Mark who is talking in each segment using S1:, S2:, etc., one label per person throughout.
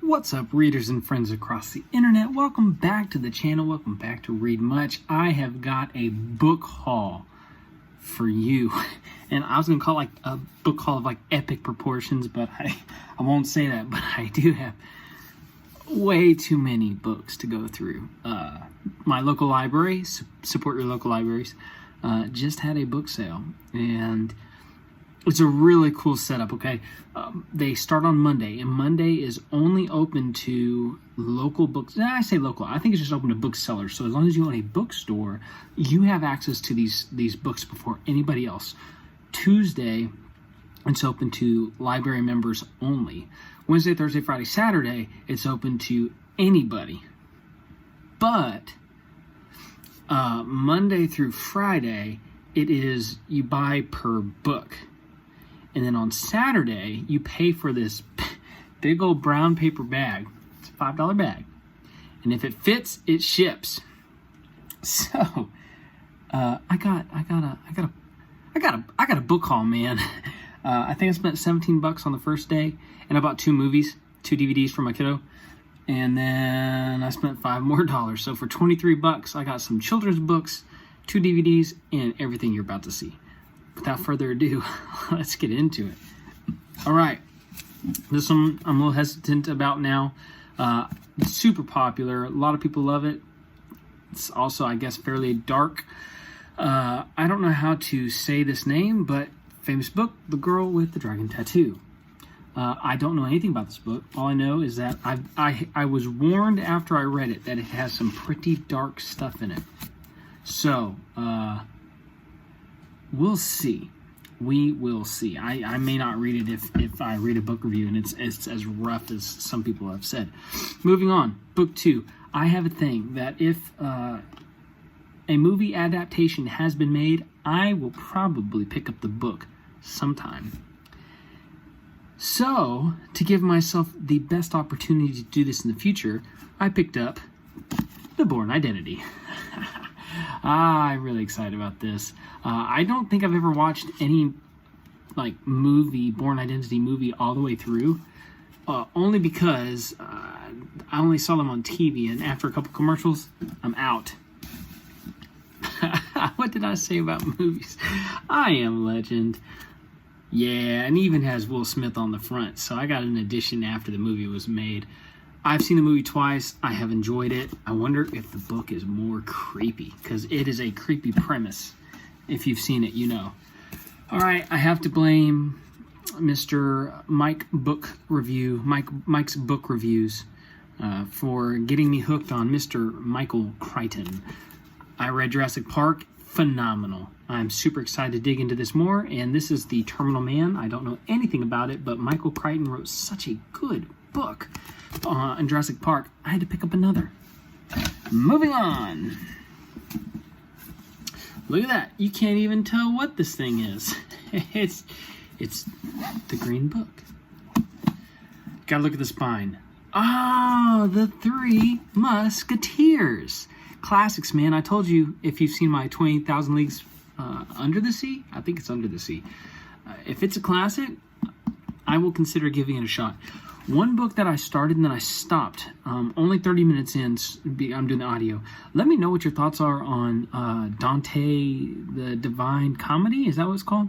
S1: What's up, readers and friends across the internet? Welcome back to the channel. Welcome back to Read Much. I have got a book haul for you. And I was going to call it like a book haul of like epic proportions, but I won't say that. But I do have way too many books to go through. My local library, support your local libraries, just had a book sale. And it's a really cool setup, okay? They start on Monday, and Monday is only open to local books. I say local. I think it's just open to booksellers. So as long as you own a bookstore, you have access to these books before anybody else. Tuesday, it's open to library members only. Wednesday, Thursday, Friday, Saturday, it's open to anybody. But Monday through Friday, it is you buy per book. And then on Saturday, you pay for this big old brown paper bag. It's a $5 bag. And if it fits, it ships. So, I got a book haul, man. I think I spent $17 on the first day, and I bought 2 movies, 2 DVDs for my kiddo. And then I spent $5 more. So for $23, I got some children's books, 2 DVDs, and everything you're about to see. Without further ado, let's get into it. All right. This one I'm a little hesitant about now. Super popular. A lot of people love it. It's also, I guess, fairly dark. I don't know how to say this name, but famous book, The Girl with the Dragon Tattoo. I don't know anything about this book. All I know is that I was warned after I read it that it has some pretty dark stuff in it. So, we'll see. We will see. I may not read it if I read a book review and it's as rough as some people have said. Moving on. Book 2. I have a thing that if a movie adaptation has been made, I will probably pick up the book sometime. So, to give myself the best opportunity to do this in the future, I picked up The Bourne Identity. I'm really excited about this. I don't think I've ever watched any Bourne Identity movie all the way through. Only because I only saw them on TV, and after a couple commercials, I'm out. What did I say about movies? I am legend. Yeah, and even has Will Smith on the front, so I got an edition after the movie was made. I've seen the movie twice. I have enjoyed it. I wonder if the book is more creepy, because it is a creepy premise. If you've seen it, you know. All right, I have to blame Mr. Mike's book reviews for getting me hooked on Mr. Michael Crichton. I read Jurassic Park. Phenomenal. I'm super excited to dig into this more, and this is The Terminal Man. I don't know anything about it, but Michael Crichton wrote such a good book on Jurassic Park. I had to pick up another. Moving on. Look at that. You can't even tell what this thing is. It's the Green Book. Gotta look at the spine. Oh, the 3 Musketeers. Classics, man. I told you, if you've seen my 20,000 Leagues Under the Sea, I think it's Under the Sea. If it's a classic, I will consider giving it a shot. One book that I started and then I stopped. Only 30 minutes in, I'm doing the audio. Let me know what your thoughts are on Dante, the Divine Comedy. Is that what it's called?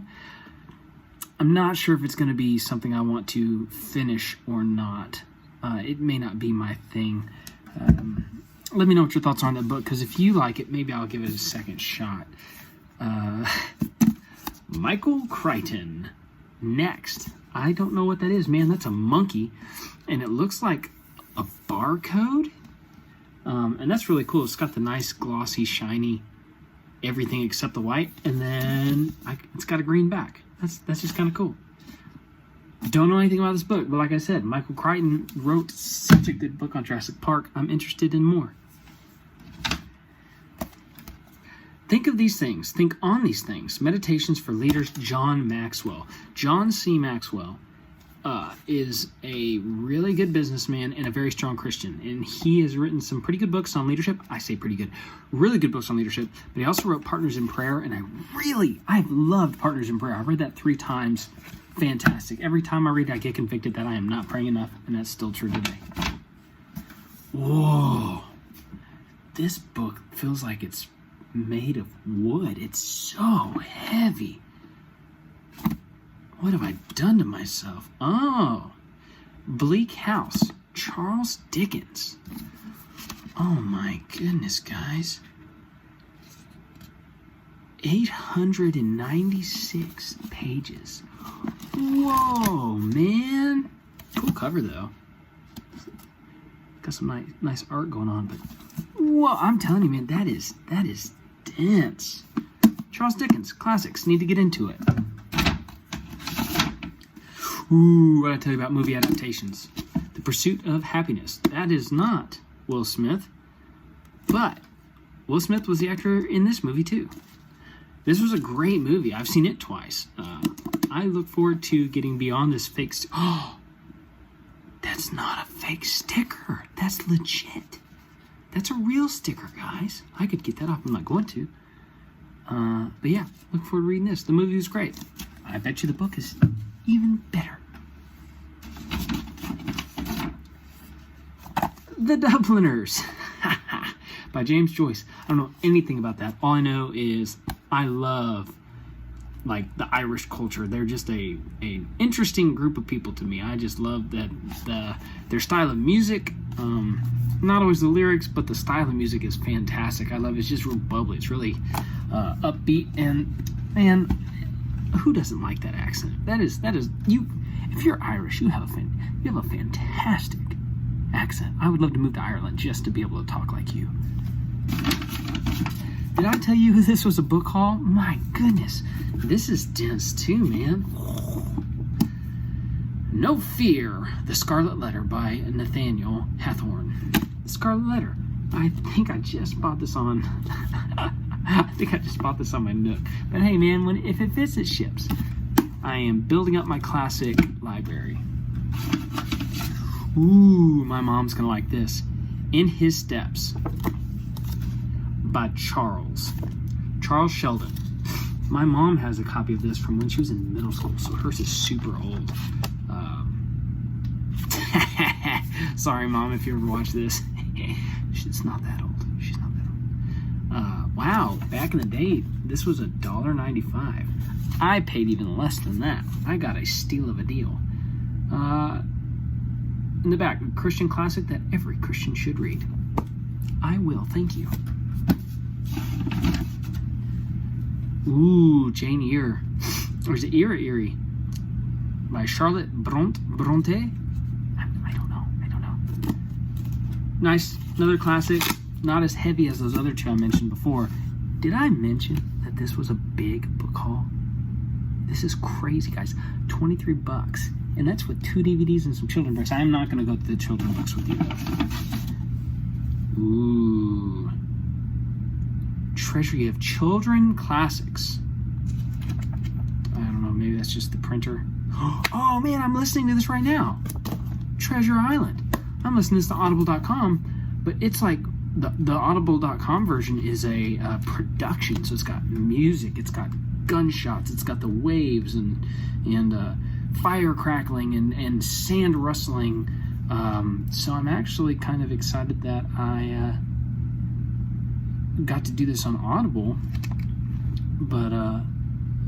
S1: I'm not sure if it's going to be something I want to finish or not. It may not be my thing. Let me know what your thoughts are on that book, because if you like it, maybe I'll give it a second shot. Michael Crichton. Next. I don't know what that is, man. That's a monkey, and it looks like a barcode. And that's really cool. It's got the nice, glossy, shiny, everything except the white, and then it's got a green back. That's just kind of cool. Don't know anything about this book, but like I said, Michael Crichton wrote such a good book on Jurassic Park. I'm interested in more. Think of these things. Think on these things. Meditations for Leaders, John Maxwell. John C. Maxwell is a really good businessman and a very strong Christian. And he has written some pretty good books on leadership. I say pretty good. Really good books on leadership. But he also wrote Partners in Prayer. And I've loved Partners in Prayer. I've read that 3 times. Fantastic. Every time I read it, I get convicted that I am not praying enough. And that's still true today. Whoa. This book feels like it's made of wood. It's so heavy. What have I done to myself? Oh, Bleak House, Charles Dickens. Oh my goodness, guys. 896 pages. Whoa, man. Cool cover, though. Got some nice art going on, but whoa, I'm telling you, man, that is dense. Charles Dickens, classics. Need to get into it. Ooh, what I tell you about movie adaptations. The Pursuit of Happiness. That is not Will Smith, but Will Smith was the actor in this movie too. This was a great movie. I've seen it twice. I look forward to getting beyond this fake. Oh, that's not a fake sticker. That's legit. That's a real sticker, guys. I could get that off. I'm not going to. But yeah, look forward to reading this. The movie was great. I bet you the book is even better. The Dubliners by James Joyce. I don't know anything about that. All I know is I love like the Irish culture. They're just an interesting group of people to me. I just love that their style of music. Not always the lyrics, but the style of music is fantastic. I love it. It's just real bubbly. It's really upbeat, and man, who doesn't like that accent? That is you. If you're Irish, you have a fantastic accent. I would love to move to Ireland just to be able to talk like you. Did I tell you this was a book haul? My goodness, this is dense too, man. No Fear, The Scarlet Letter by Nathaniel Hawthorne. The Scarlet Letter. I think I just bought this on. I think I just bought this on my Nook. But hey, man, if it fits, it ships. I am building up my classic library. Ooh, my mom's gonna like this. In His Steps by Charles Sheldon. My mom has a copy of this from when she was in middle school, so hers is super old. Sorry, Mom, if you ever watch this. She's not that old. Wow, back in the day, this was $1.95. I paid even less than that. I got a steal of a deal. In the back, a Christian classic that every Christian should read. I will, thank you. Ooh, Jane Eyre. Or is it Eyre or Erie? By Charlotte Bronte? I don't know. Nice, another classic. Not as heavy as those other two I mentioned before. Did I mention that this was a big book haul? This is crazy, guys. $23. And that's with 2 DVDs and some children's books. I'm not going to go through the children's books with you, though. Ooh. Treasury of Children Classics. I don't know, maybe that's just the printer. Oh, man, I'm listening to this right now. Treasure Island. I'm listening to this to Audible.com, but it's like the Audible.com version is a production. So it's got music, it's got gunshots, it's got the waves and fire crackling and sand rustling. So I'm actually kind of excited that I got to do this on Audible. But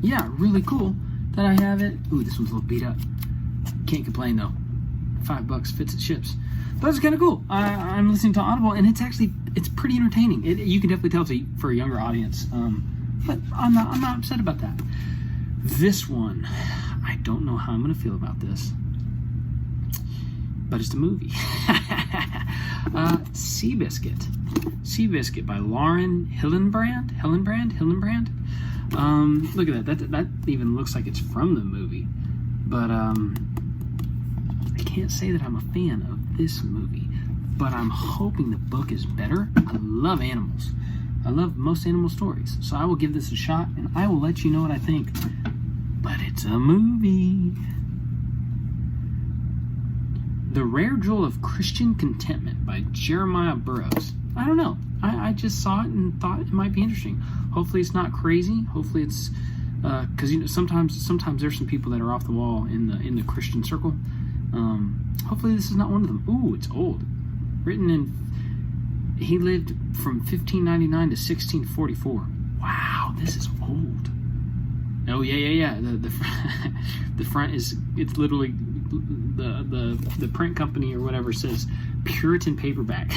S1: yeah, really cool that I have it. Ooh, this one's a little beat up. Can't complain though. $5 fits it ships. But it's kind of cool. I'm listening to Audible, and it's pretty entertaining. You can definitely tell it's for a younger audience. But I'm not upset about that. This one, I don't know how I'm going to feel about this, but it's a movie. Seabiscuit by Lauren Hillenbrand. Look at that. That even looks like it's from the movie. But I can't say that I'm a fan of this movie, but I'm hoping the book is better. I love animals. I love most animal stories, so I will give this a shot, and I will let you know what I think. But it's a movie. The Rare Jewel of Christian Contentment by Jeremiah Burroughs. I don't know. I just saw it and thought it might be interesting. Hopefully it's not crazy. Hopefully it's because sometimes there's some people that are off the wall in the Christian circle. Hopefully this is not one of them. Ooh, it's old. He lived from 1599 to 1644. Wow, this is old. Oh yeah. The front is, it's literally the print company or whatever says Puritan paperback.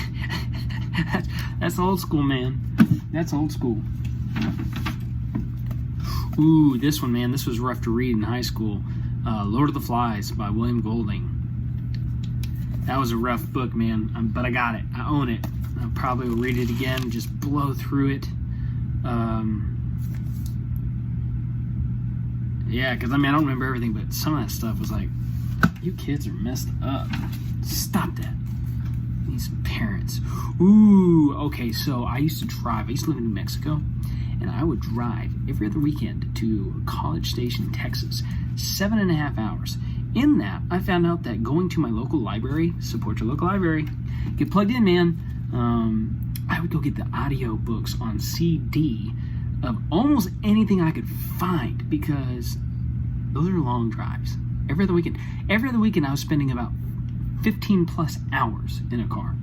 S1: That's old school, man. That's old school. Ooh, this one, man. This was rough to read in high school. Lord of the Flies by William Golding. That was a rough book, man. But I got it. I own it. I probably will read it again. Just blow through it. Yeah, because I don't remember everything, but some of that stuff was like, you kids are messed up. Stop that. These parents. Ooh, okay, so I used to drive. I used to live in New Mexico, and I would drive every other weekend to College Station, Texas. 7.5 hours. In that, I found out that going to my local library, support your local library, get plugged in, man. I would go get the audio books on CD of almost anything I could find, because those are long drives. Every other weekend I was spending about 15 plus hours in a car.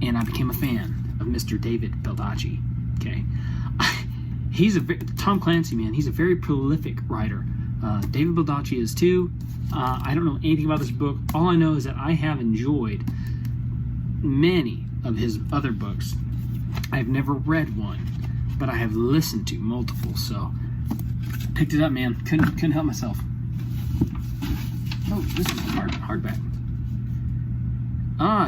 S1: And I became a fan of Mr. David Baldacci. Okay. Tom Clancy, man, he's a very prolific writer. David Baldacci is too. I don't know anything about this book. All I know is that I have enjoyed many of his other books. I've never read one, but I have listened to multiple, so picked it up, man. Couldn't help myself. Oh, this is a hardback.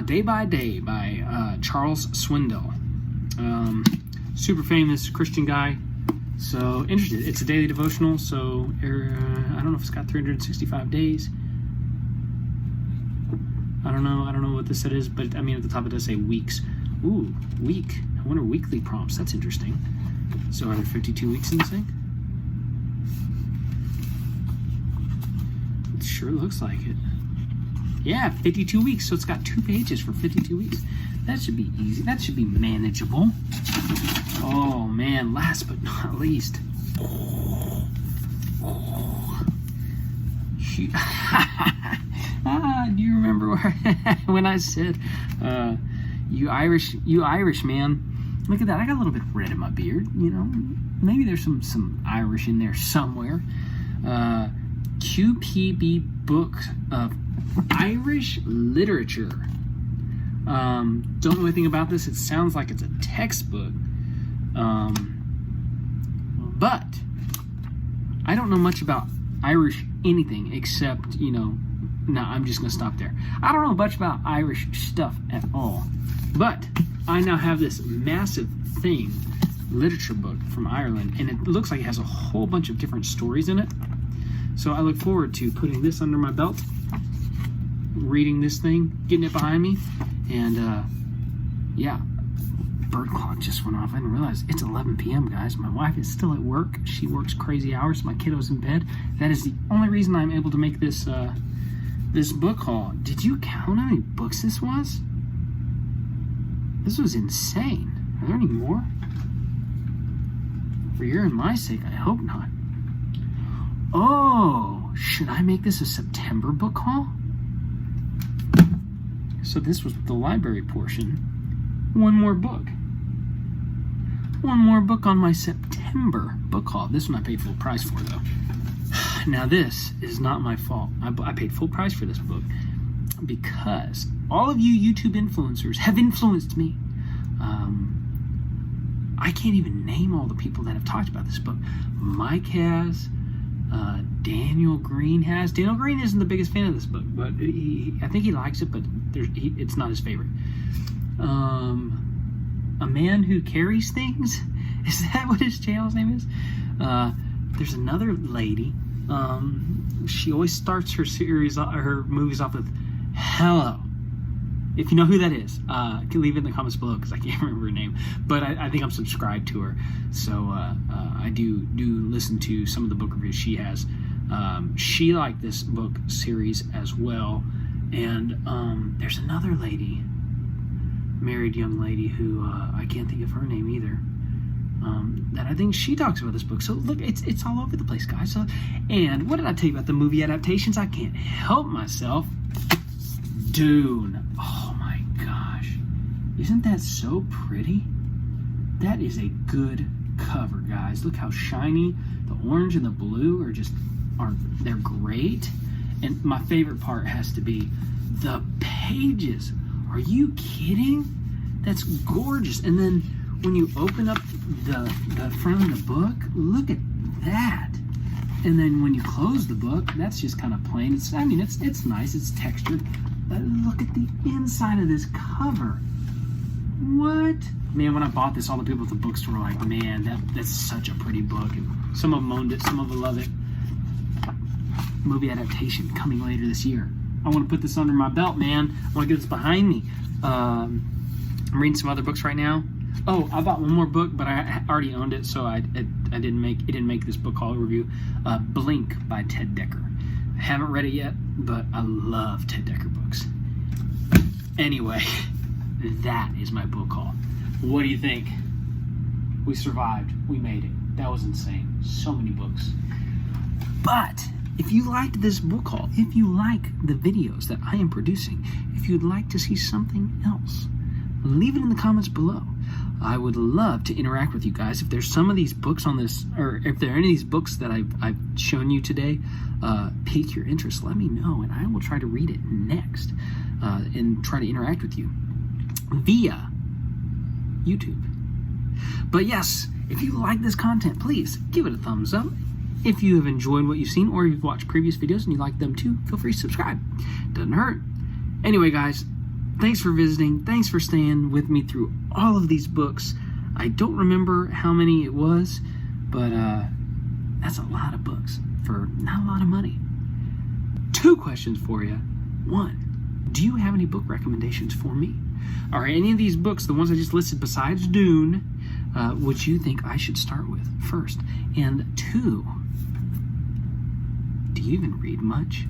S1: Day by Day by Charles Swindoll. Super famous Christian guy. So interested. It's a daily devotional, so I don't know if it's got 365 days. I don't know what this set is, but at the top it does say weeks. Ooh, week. I wonder weekly prompts. That's interesting. So are there 52 weeks in this thing? It sure looks like it. Yeah, 52 weeks. So it's got 2 pages for 52 weeks. That should be easy. That should be manageable. Oh man, last but not least. Do you remember when I said, you Irish man? Look at that. I got a little bit of red in my beard, Maybe there's some Irish in there somewhere. QPB Book of Irish Literature. Don't know anything about this. It sounds like it's a textbook. But I don't know much about Irish anything except, no, I'm just going to stop there. I don't know much about Irish stuff at all. But I now have this massive thing, literature book from Ireland, and it looks like it has a whole bunch of different stories in it. So I look forward to putting this under my belt, reading this thing, getting it behind me, and yeah, bird clock just went off. I didn't realize it's 11 p.m., guys. My wife is still at work. She works crazy hours. My kiddo's in bed. That is the only reason I'm able to make this this book haul. Did you count how many books this was? This was insane. Are there any more? For your and my sake, I hope not. Oh, should I make this a September book haul? So this was the library portion. One more book. One more book on my September book haul. This one I paid full price for, though. Now this is not my fault. I paid full price for this book because all of you YouTube influencers have influenced me. I can't even name all the people that have talked about this book. Mike has. Daniel Green has. Daniel Green isn't the biggest fan of this book, but I think he likes it, but it's not his favorite. A Man Who Carries Things? Is that what his channel's name is? There's another lady. She always starts her movies off with "Hello." If you know who that is, you can leave it in the comments below because I can't remember her name. But I think I'm subscribed to her, so I do listen to some of the book reviews she has. She liked this book series as well, and there's another lady, married young lady who I can't think of her name either. That I think she talks about this book. So look, it's all over the place, guys. So, and what did I tell you about the movie adaptations? I can't help myself. Dune. Oh my God. Isn't that so pretty? That is a good cover, guys. Look how shiny. The orange and the blue they're great. And my favorite part has to be the pages. Are you kidding? That's gorgeous. And then when you open up the front of the book, look at that. And then when you close the book, that's just kind of plain. It's nice. It's textured. But look at the inside of this cover. What? Man, when I bought this, all the people at the bookstore were like, man, that's such a pretty book. And some of them owned it, some of them love it. Movie adaptation coming later this year. I want to put this under my belt, man. I want to get this behind me. I'm reading some other books right now. Oh, I bought one more book, but I already owned it, so it didn't make this book haul review. Blink by Ted Dekker. I haven't read it yet, but I love Ted Dekker books. Anyway, that is my book haul. What do you think? We survived. We made it. That was insane. So many books. But if you liked this book haul, if you like the videos that I am producing, if you'd like to see something else, leave it in the comments below. I would love to interact with you guys. If there's some of these books on this, or if there are any of these books that I've shown you today, pique your interest, let me know, and I will try to read it next and try to interact with you via YouTube. But yes, if you like this content, please give it a thumbs up. If you have enjoyed what you've seen, or you've watched previous videos and you like them too, feel free to subscribe. Doesn't hurt. Anyway, guys, thanks for visiting. Thanks for staying with me through all of these books. I don't remember how many it was, but that's a lot of books for not a lot of money. 2 questions for you. 1, do you have any book recommendations for me? Are any of these books, the ones I just listed besides Dune, which you think I should start with first? And 2, do you even read much?